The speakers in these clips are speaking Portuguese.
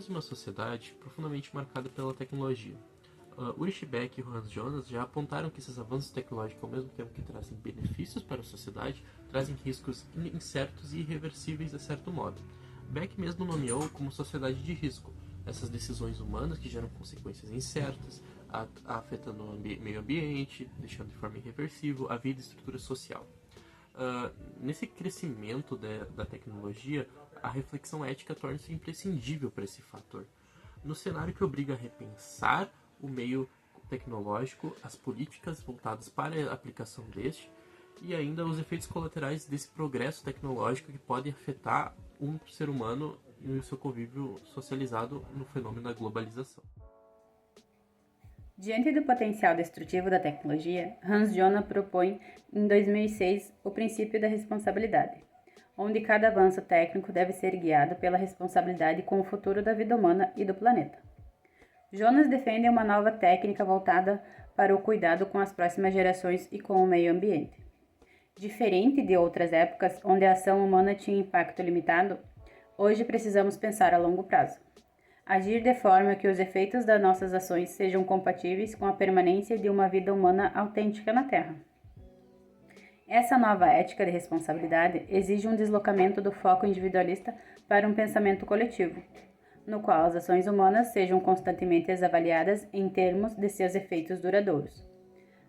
Vivemos em uma sociedade profundamente marcada pela tecnologia. Ulrich Beck e Hans Jonas já apontaram que esses avanços tecnológicos, ao mesmo tempo que trazem benefícios para a sociedade, trazem riscos incertos e irreversíveis de certo modo. Beck mesmo nomeou como sociedade de risco essas decisões humanas que geram consequências incertas, afetando o meio ambiente, deixando de forma irreversível a vida e estrutura social. Nesse crescimento da tecnologia, a reflexão ética torna-se imprescindível para esse fator. No cenário que obriga a repensar o meio tecnológico, as políticas voltadas para a aplicação deste e ainda os efeitos colaterais desse progresso tecnológico que podem afetar um ser humano e o seu convívio socializado no fenômeno da globalização. Diante do potencial destrutivo da tecnologia, Hans Jonas propõe, em 2006, o princípio da responsabilidade, onde cada avanço técnico deve ser guiado pela responsabilidade com o futuro da vida humana e do planeta. Jonas defende uma nova técnica voltada para o cuidado com as próximas gerações e com o meio ambiente. Diferente de outras épocas onde a ação humana tinha impacto limitado, hoje precisamos pensar a longo prazo. Agir de forma que os efeitos das nossas ações sejam compatíveis com a permanência de uma vida humana autêntica na Terra. Essa nova ética de responsabilidade exige um deslocamento do foco individualista para um pensamento coletivo, no qual as ações humanas sejam constantemente avaliadas em termos de seus efeitos duradouros.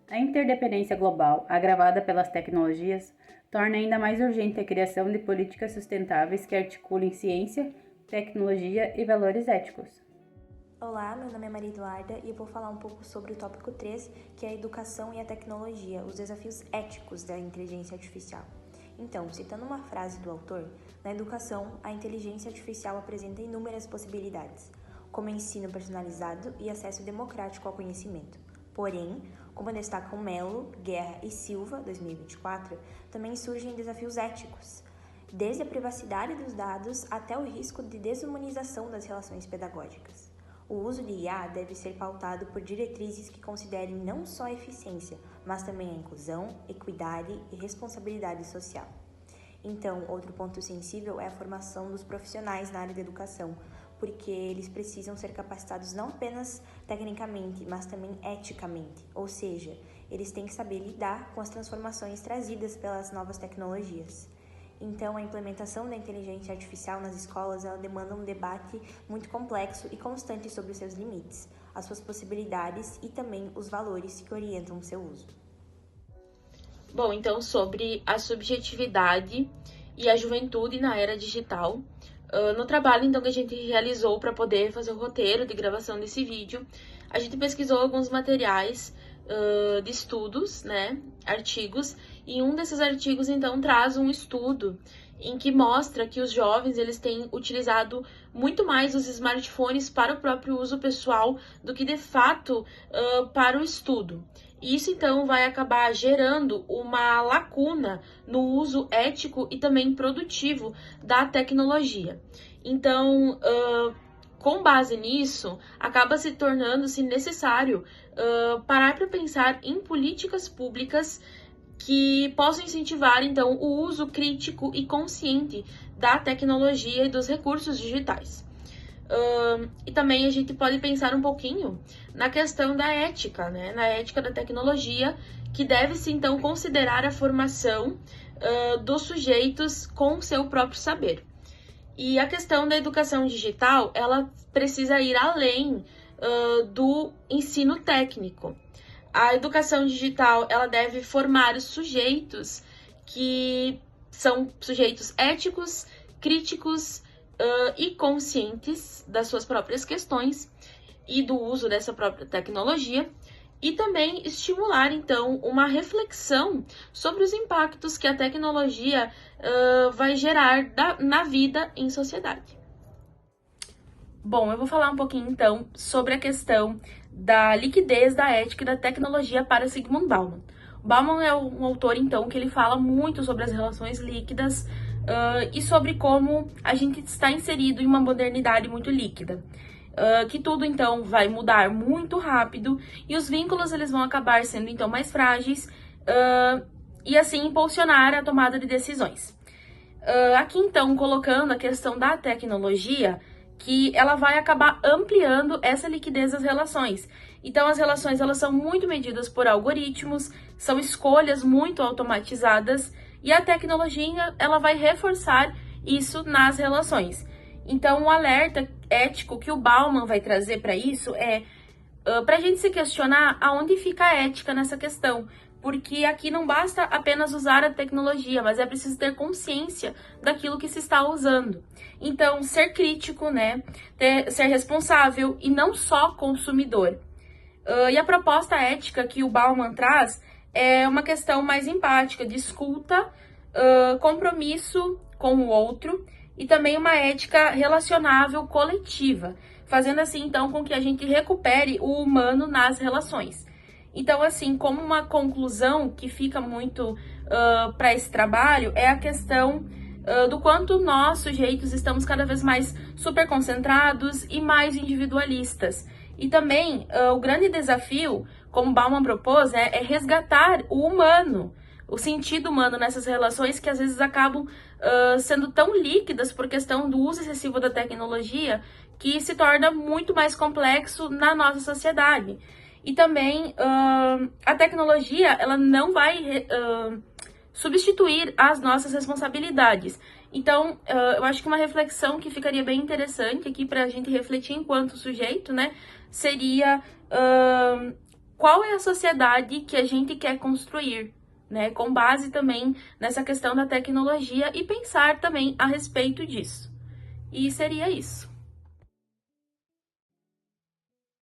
A interdependência global, agravada pelas tecnologias, torna ainda mais urgente a criação de políticas sustentáveis que articulem ciência, tecnologia e valores éticos. Olá, meu nome é Maria Eduarda e eu vou falar um pouco sobre o tópico 3, que é a educação e a tecnologia, os desafios éticos da inteligência artificial. Então, citando uma frase do autor, na educação, a inteligência artificial apresenta inúmeras possibilidades, como ensino personalizado e acesso democrático ao conhecimento. Porém, como destacam Mello, Guerra e Silva, 2024, também surgem desafios éticos, desde a privacidade dos dados até o risco de desumanização das relações pedagógicas. O uso de IA deve ser pautado por diretrizes que considerem não só a eficiência, mas também a inclusão, equidade e responsabilidade social. Então, outro ponto sensível é a formação dos profissionais na área da educação, porque eles precisam ser capacitados não apenas tecnicamente, mas também eticamente, ou seja, eles têm que saber lidar com as transformações trazidas pelas novas tecnologias. Então, a implementação da inteligência artificial nas escolas, ela demanda um debate muito complexo e constante sobre os seus limites, as suas possibilidades e também os valores que orientam o seu uso. Bom, então, sobre a subjetividade e a juventude na era digital, no trabalho então que a gente realizou para poder fazer o roteiro de gravação desse vídeo, a gente pesquisou alguns materiais de estudos, né, artigos, e um desses artigos então traz um estudo em que mostra que os jovens eles têm utilizado muito mais os smartphones para o próprio uso pessoal do que de fato para o estudo. E isso então vai acabar gerando uma lacuna no uso ético e também produtivo da tecnologia. Então, com base nisso, acaba se tornando-se necessário parar para pensar em políticas públicas que possam incentivar, então, o uso crítico e consciente da tecnologia e dos recursos digitais. E também a gente pode pensar um pouquinho na questão da ética, né? Na ética da tecnologia, que deve-se, então, considerar a formação dos sujeitos com seu próprio saber. E a questão da educação digital, ela precisa ir além do ensino técnico. A educação digital, ela deve formar os sujeitos que são sujeitos éticos, críticos e conscientes das suas próprias questões e do uso dessa própria tecnologia, e também estimular, então, uma reflexão sobre os impactos que a tecnologia vai gerar na vida em sociedade. Bom, eu vou falar um pouquinho, então, sobre a questão da liquidez da ética e da tecnologia para Zygmunt Bauman. Bauman é um autor, então, que ele fala muito sobre as relações líquidas e sobre como a gente está inserido em uma modernidade muito líquida. Que tudo, então, vai mudar muito rápido e os vínculos eles vão acabar sendo, então, mais frágeis e, assim, impulsionar a tomada de decisões. Aqui, então, colocando a questão da tecnologia, que ela vai acabar ampliando essa liquidez das relações. Então, as relações, elas são muito medidas por algoritmos, são escolhas muito automatizadas, e a tecnologia, ela vai reforçar isso nas relações. Então, o alerta ético que o Bauman vai trazer para isso é para a gente se questionar aonde fica a ética nessa questão, porque aqui não basta apenas usar a tecnologia, mas é preciso ter consciência daquilo que se está usando. Então, ser crítico, né, ser responsável e não só consumidor. E a proposta ética que o Bauman traz é uma questão mais empática, de escuta, compromisso com o outro e também uma ética relacionável coletiva, fazendo assim, então, com que a gente recupere o humano nas relações. Então, assim, como uma conclusão que fica muito para esse trabalho é a questão do quanto nós, sujeitos, estamos cada vez mais super concentrados e mais individualistas. E também o grande desafio, como Bauman propôs, é resgatar o humano, o sentido humano nessas relações que às vezes acabam sendo tão líquidas por questão do uso excessivo da tecnologia, que se torna muito mais complexo na nossa sociedade. E também a tecnologia, ela não vai substituir as nossas responsabilidades. Então, eu acho que uma reflexão que ficaria bem interessante aqui para a gente refletir enquanto sujeito, né, seria qual é a sociedade que a gente quer construir, né, com base também nessa questão da tecnologia e pensar também a respeito disso. E seria isso.